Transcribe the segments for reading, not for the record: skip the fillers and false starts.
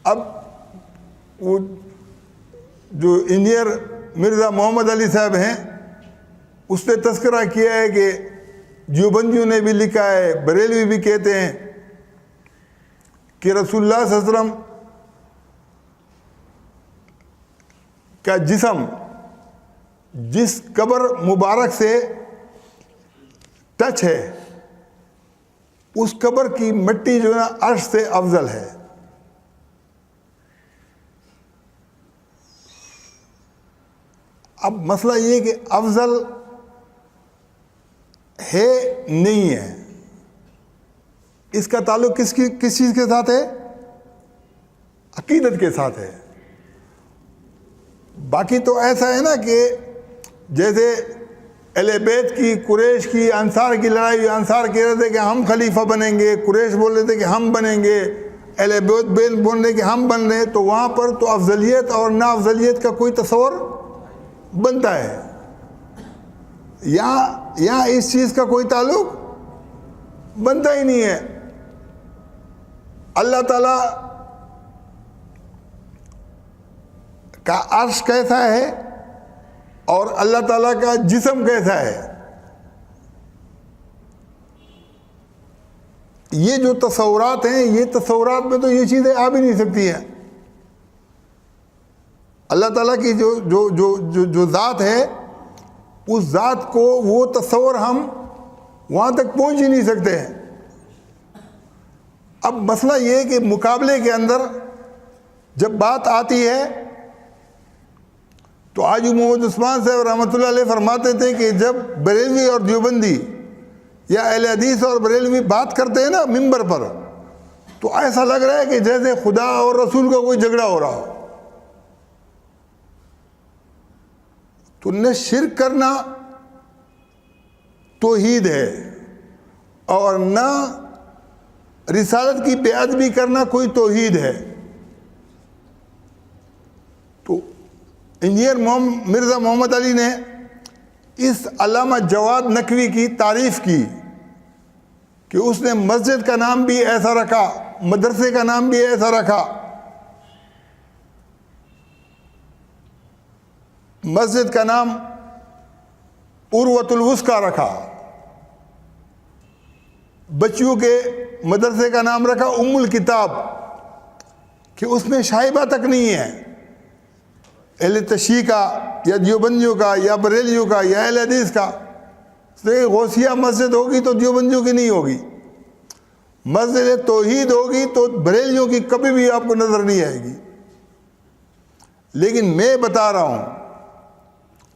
اب وہ جو انجینئر مرزا محمد علی صاحب ہیں اس نے تذکرہ کیا ہے کہ دیوبندیوں نے بھی لکھا ہے، بریلوی بھی کہتے ہیں کہ رسول اللہ صلی اللہ علیہ وسلم کا جسم جس قبر مبارک سے ٹچ ہے اس قبر کی مٹی جو ہے نا عرش سے افضل ہے. اب مسئلہ یہ کہ افضل ہے نہیں ہے، اس کا تعلق کس چیز کے ساتھ ہے؟ عقیدت کے ساتھ ہے. باقی تو ایسا ہے نا کہ جیسے اہل بیت کی، قریش کی، انصار کی لڑائی ہوئی، انصار کہہ رہے تھے کہ ہم خلیفہ بنیں گے، قریش بول رہے تھے کہ ہم بنیں گے، اہل بیت بول رہے کہ ہم بن رہے، تو وہاں پر تو افضلیت اور نا افضلیت کا کوئی تصور بنتا ہے. یہاں اس چیز کا کوئی تعلق بنتا ہی نہیں ہے. اللہ تعالیٰ کا عرش کیسا ہے اور اللہ تعالیٰ کا جسم کیسا ہے، یہ جو تصورات ہیں، یہ تصورات میں تو یہ چیزیں آ بھی نہیں سکتی ہیں. اللہ تعالیٰ کی جو ذات ہے اس ذات کو وہ تصور ہم وہاں تک پہنچ ہی نہیں سکتے ہیں. اب مسئلہ یہ ہے کہ مقابلے کے اندر جب بات آتی ہے تو حاجی محمد عثمان صاحب رحمۃ اللہ علیہ فرماتے تھے کہ جب بریلوی اور دیوبندی یا اہل حدیث اور بریلوی بات کرتے ہیں نا ممبر پر، تو ایسا لگ رہا ہے کہ جیسے خدا اور رسول کا کوئی جھگڑا ہو رہا ہو. تو نہ شرک کرنا توحید ہے اور نہ رسالت کی بے ادبی کرنا کوئی توحید ہے. تو انجینئر مرزا محمد علی نے اس علامہ جواد نقوی کی تعریف کی کہ اس نے مسجد کا نام بھی ایسا رکھا، مدرسے کا نام بھی ایسا رکھا. مسجد کا نام عروۃ الوثقیٰ رکھا، بچیوں کے مدرسے کا نام رکھا ام الکتاب، کہ اس میں شائبہ تک نہیں ہے اہل تشیع کا یا دیوبندیوں کا یا بریلیوں کا یا اہل حدیث کا. غوثیہ مسجد ہوگی تو دیوبندیوں کی نہیں ہوگی، مسجد توحید ہوگی تو بریلیوں کی کبھی بھی آپ کو نظر نہیں آئے گی. لیکن میں بتا رہا ہوں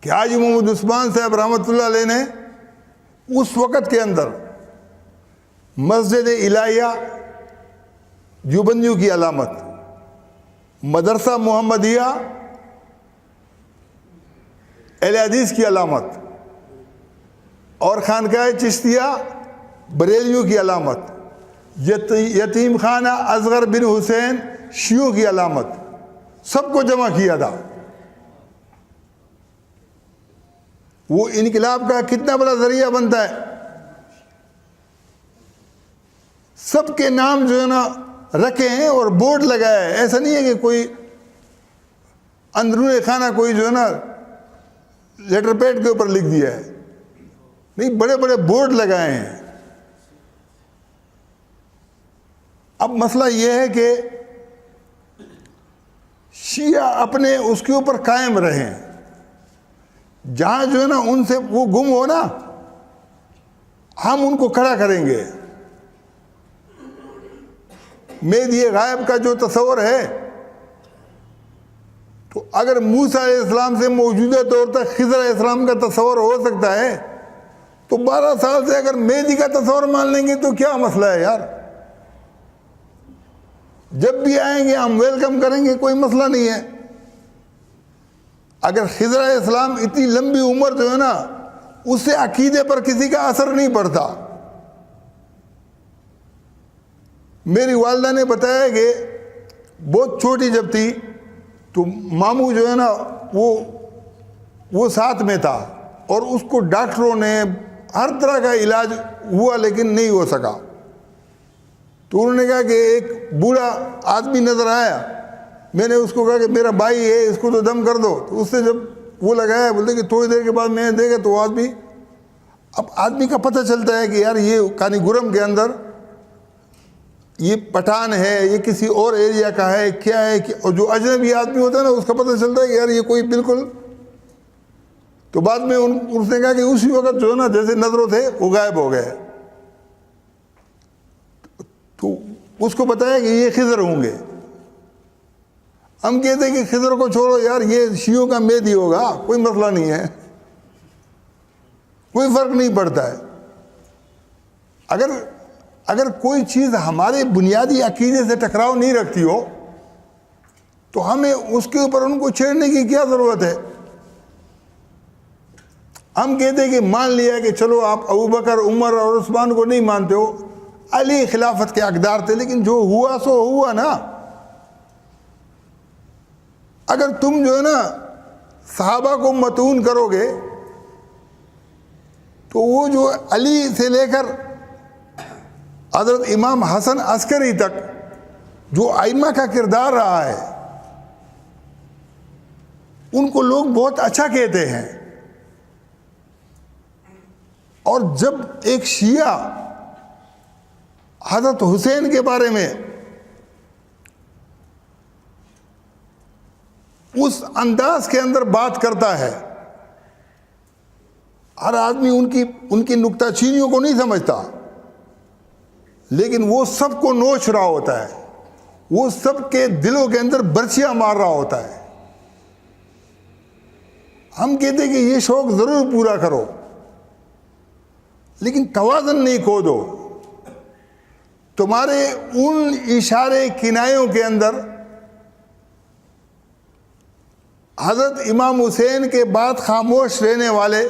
کہ حاجی محمد عثمان صاحب رحمۃ اللہ علیہ نے اس وقت کے اندر مسجد الہیہ دیوبندیوں کی علامت، مدرسہ محمدیہ اہل حدیث کی علامت اور خانقاہ چشتیہ بریلیوں کی علامت، یتیم خانہ اصغر بن حسین شیعوں کی علامت، سب کو جمع کیا تھا. وہ انقلاب کا کتنا بڑا ذریعہ بنتا ہے. سب کے نام جو ہے نا رکھے ہیں اور بورڈ لگایا ہے. ایسا نہیں ہے کہ کوئی اندرون خانہ کوئی جو ہے نا لیٹر پیڈ کے اوپر لکھ دیا ہے، نہیں، بڑے بڑے بورڈ لگائے ہیں. اب مسئلہ یہ ہے کہ شیعہ اپنے اس کے اوپر قائم رہیں، جہاں جو ہے نا ان سے وہ گم ہو نا ہم ان کو کھڑا کریں گے. مہدی غائب کا جو تصور ہے، تو اگر موسیٰ علیہ السلام سے موجودہ طور تک خضر علیہ السلام کا تصور ہو سکتا ہے، تو 12 سال سے اگر مہدی کا تصور مان لیں گے تو کیا مسئلہ ہے یار. جب بھی آئیں گے ہم ویلکم کریں گے، کوئی مسئلہ نہیں ہے. اگر خضر علیہ السلام اتنی لمبی عمر جو ہے نا اس سے عقیدے پر کسی کا اثر نہیں پڑتا. میری والدہ نے بتایا کہ بہت چھوٹی جب تھی تو ماموں جو ہے نا وہ ساتھ میں تھا اور اس کو ڈاکٹروں نے ہر طرح کا علاج ہوا لیکن نہیں ہو سکا. تو انہوں نے کہا کہ ایک بوڑھا آدمی نظر آیا, میں نے اس کو کہا کہ میرا بھائی ہے, اس کو تو دم کر دو. تو اس سے جب وہ لگایا, بولتے کہ تھوڑی دیر کے بعد میں نے دیکھا تو اب آدمی کا پتہ چلتا ہے کہ یار یہ کانی گرم کے اندر یہ پٹھان ہے, یہ کسی اور ایریا کا ہے, کیا ہے. اور جو اجنبی آدمی ہوتا ہے نا, اس کا پتہ چلتا ہے کہ یار یہ کوئی بالکل. تو بعد میں اس نے کہا کہ اسی وقت جو ہے نا جیسے نظروں تھے وہ غائب ہو گئے. تو اس کو بتایا کہ یہ خضر ہوں گے. ہم کہتے ہیں کہ خضر کو چھوڑو یار, یہ شیعوں کا مہدی ہوگا, کوئی مسئلہ نہیں ہے, کوئی فرق نہیں پڑتا ہے. اگر کوئی چیز ہمارے بنیادی عقیدے سے ٹکراؤ نہیں رکھتی ہو تو ہمیں اس کے اوپر ان کو چھیڑنے کی کیا ضرورت ہے. ہم کہتے ہیں کہ مان لیا کہ چلو آپ ابوبکر, عمر اور عثمان کو نہیں مانتے ہو, علی خلافت کے حقدار تھے, لیکن جو ہوا سو ہوا نا. اگر تم جو ہے نا صحابہ کو متون کرو گے تو وہ جو علی سے لے کر حضرت امام حسن عسکری تک جو ائمہ کا کردار رہا ہے, ان کو لوگ بہت اچھا کہتے ہیں. اور جب ایک شیعہ حضرت حسین کے بارے میں اس انداز کے اندر بات کرتا ہے, ہر آدمی ان کی نکتہ چینیوں کو نہیں سمجھتا, لیکن وہ سب کو نوچ رہا ہوتا ہے, وہ سب کے دلوں کے اندر برچیاں مار رہا ہوتا ہے. ہم کہتے ہیں کہ یہ شوق ضرور پورا کرو, لیکن توازن نہیں کھو دو. تمہارے ان اشارے کنایوں کے اندر حضرت امام حسین کے بعد خاموش رہنے والے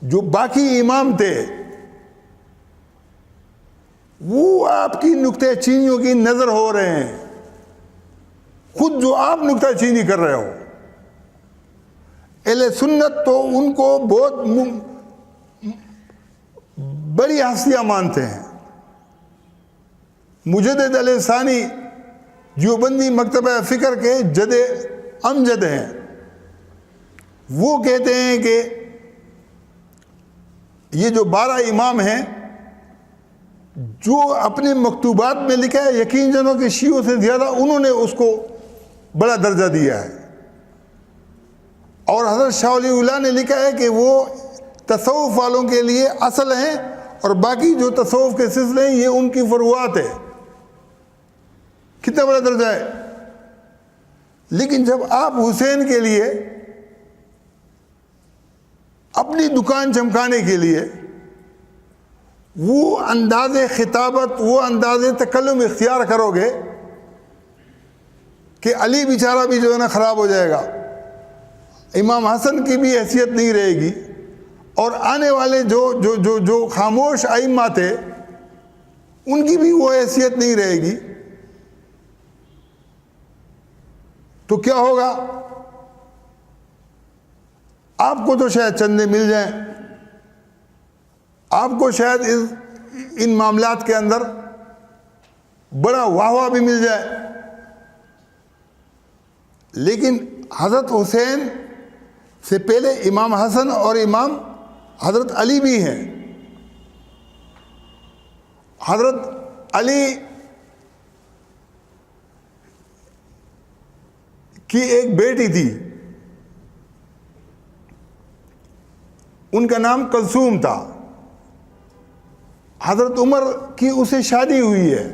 جو باقی امام تھے, وہ آپ کی نکتہ چینیوں کی نظر ہو رہے ہیں, خود جو آپ نکتہ چینی کر رہے ہو. اہل سنت تو ان کو بہت بڑی ہستیاں مانتے ہیں. مجدد علیہ ثانی دیوبندی مکتبہ فکر کے جد امجد ہیں, وہ کہتے ہیں کہ یہ جو 12 امام ہیں جو اپنے مکتوبات میں لکھا ہے, یقین جانو کہ شیعوں سے زیادہ انہوں نے اس کو بڑا درجہ دیا ہے. اور حضرت شاہ ولی اللہ نے لکھا ہے کہ وہ تصوف والوں کے لیے اصل ہیں, اور باقی جو تصوف کے سلسلے ہیں یہ ان کی فروعات ہے. کتنا بڑا درجہ ہے. لیکن جب آپ حسین کے لیے اپنی دکان چمکانے کے لیے وہ انداز خطابت, وہ انداز تکلم اختیار کرو گے کہ علی بیچارہ بھی جو ہے نا خراب ہو جائے گا, امام حسن کی بھی حیثیت نہیں رہے گی, اور آنے والے جو خاموش ائمہ تھے ان کی بھی وہ حیثیت نہیں رہے گی, تو کیا ہوگا؟ آپ کو تو شاید چندے مل جائیں, آپ کو شاید ان معاملات کے اندر بڑا واہ واہ بھی مل جائے, لیکن حضرت حسین سے پہلے امام حسن اور امام حضرت علی بھی ہیں. حضرت علی کی ایک بیٹی تھی, ان کا نام کلثوم تھا. حضرت عمر کی اسے شادی ہوئی ہے,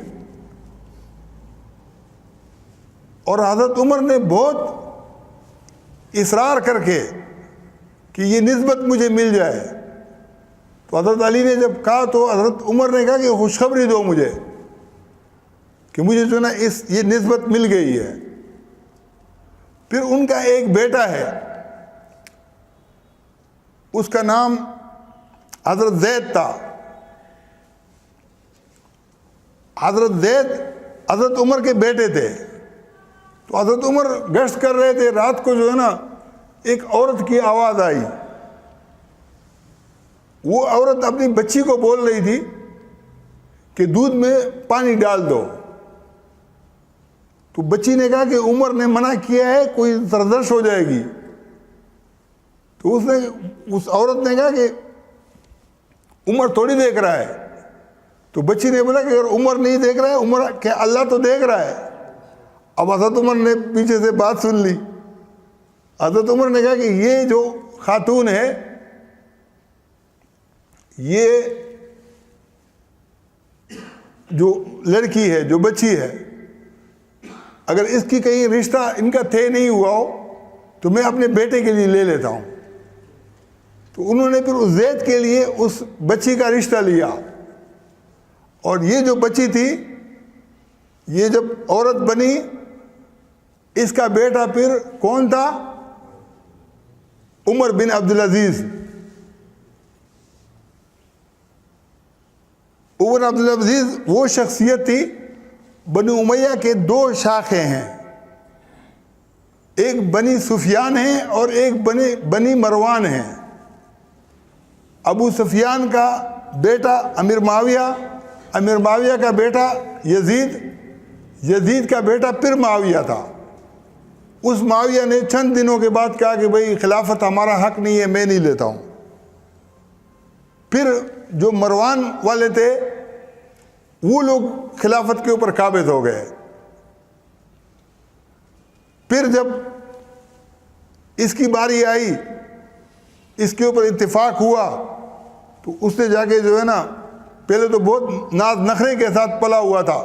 اور حضرت عمر نے بہت اصرار کر کے کہ یہ نسبت مجھے مل جائے. تو حضرت علی نے جب کہا تو حضرت عمر نے کہا کہ خوشخبری دو مجھے کہ مجھے جو نا یہ نسبت مل گئی ہے. پھر ان کا ایک بیٹا ہے, اس کا نام حضرت زید تھا. حضرت زید حضرت عمر کے بیٹے تھے. تو حضرت عمر گشت کر رہے تھے, رات کو جو ہے نا ایک عورت کی آواز آئی. وہ عورت اپنی بچی کو بول رہی تھی کہ دودھ میں پانی ڈال دو. تو بچی نے کہا کہ عمر نے منع کیا ہے, کوئی سرزنش ہو جائے گی. تو اس عورت نے کہا کہ عمر تھوڑی دیکھ رہا ہے. تو بچی نے بولا کہ اگر عمر نہیں دیکھ رہا ہے, عمر کہ اللہ تو دیکھ رہا ہے. اب حضرت عمر نے پیچھے سے بات سن لی. حضرت عمر نے کہا کہ یہ جو خاتون ہے, یہ جو لڑکی ہے, جو بچی ہے, اگر اس کی کہیں رشتہ ان کا طے نہیں ہوا ہو تو میں اپنے بیٹے کے لیے لے لیتا ہوں. تو انہوں نے پھر اس زید کے لیے اس بچی کا رشتہ لیا. اور یہ جو بچی تھی, یہ جب عورت بنی, اس کا بیٹا پھر کون تھا؟ عمر بن عبدالعزیز. عمر بن عبدالعزیز وہ شخصیت تھی, بنی امیہ کے 2 شاخیں ہیں, ایک بنی سفیان ہے اور ایک بنی مروان ہے. ابو سفیان کا بیٹا امیر معاویہ, امیر معاویہ کا بیٹا یزید, یزید کا بیٹا پھر معاویہ تھا. اس معاویہ نے چند دنوں کے بعد کہا کہ بھئی خلافت ہمارا حق نہیں ہے, میں نہیں لیتا ہوں. پھر جو مروان والے تھے وہ لوگ خلافت کے اوپر قابض ہو گئے. پھر جب اس کی باری آئی, اس کے اوپر اتفاق ہوا, تو اس نے جا کے جو ہے نا, پہلے تو بہت ناز نخرے کے ساتھ پلا ہوا تھا,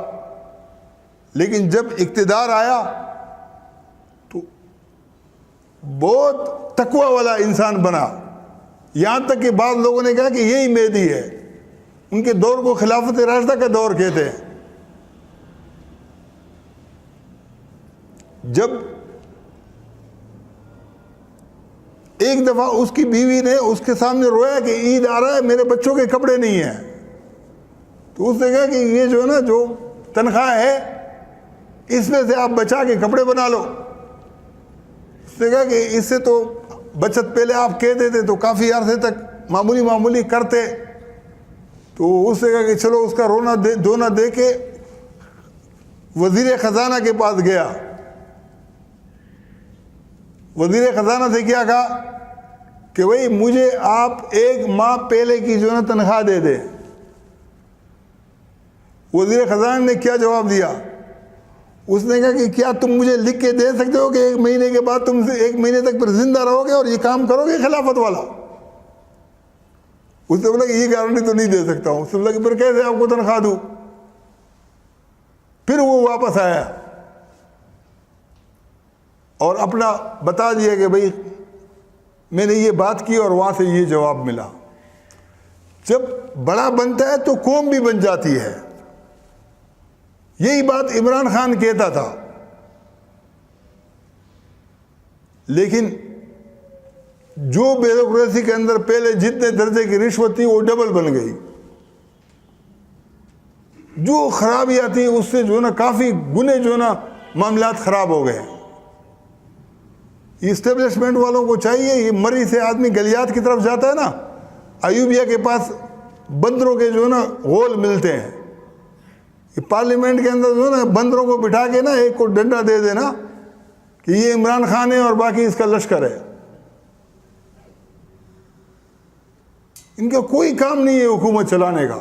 لیکن جب اقتدار آیا تو بہت تقوی والا انسان بنا. یہاں تک کہ بعض لوگوں نے کہا کہ یہی مہدی ہے. ان کے دور کو خلافت راشدہ کا دور کہتے ہیں. جب ایک دفعہ اس کی بیوی نے اس کے سامنے رویا کہ عید آ رہا ہے, میرے بچوں کے کپڑے نہیں ہیں. تو اس نے کہا کہ یہ جو ہے نا, جو تنخواہ ہے اس میں سے آپ بچا کے کپڑے بنا لو. اس نے کہا کہ اس سے تو بچت پہلے آپ کہہ دیتے تو کافی عرصے تک معمولی کرتے. تو اس نے کہا کہ چلو, اس کا رونا دھونا دے کے وزیر خزانہ کے پاس گیا. وزیر خزانہ سے کیا کہا کہ بھئی مجھے آپ 1 ماہ پہلے کی جو ہے نا تنخواہ دے دیں. وزیر خزانہ نے کیا جواب دیا؟ اس نے کہا کہ کیا تم مجھے لکھ کے دے سکتے ہو کہ 1 مہینے کے بعد تم سے 1 مہینے تک پھر زندہ رہو گے اور یہ کام کرو گے خلافت والا؟ اس نے بولا کہ یہ گارنٹی تو نہیں دے سکتا ہوں. اس نے بولا کہ پھر کیسے آپ کو تنخواہ دوں؟ پھر وہ واپس آیا اور اپنا بتا دیا کہ بھئی میں نے یہ بات کی اور وہاں سے یہ جواب ملا. جب بڑا بنتا ہے تو قوم بھی بن جاتی ہے. یہی بات عمران خان کہتا تھا, لیکن جو بیوروکریسی کے اندر پہلے جتنے درجے کی رشوت تھی وہ ڈبل بن گئی. جو خرابیاں تھیں اس سے جو ہے نا کافی گنے جو ہے نا معاملات خراب ہو گئے. یہ اسٹیبلشمنٹ والوں کو چاہیے, یہ مری سے آدمی گلیات کی طرف جاتا ہے نا, ایوبیہ کے پاس بندروں کے جو ہے نا غول ملتے ہیں. یہ پارلیمنٹ کے اندر جو ہے نا بندروں کو بٹھا کے نا ایک کو ڈنڈا دے دینا کہ یہ عمران خان ہے اور باقی اس کا لشکر ہے. ان کا کوئی کام نہیں ہے حکومت چلانے کا.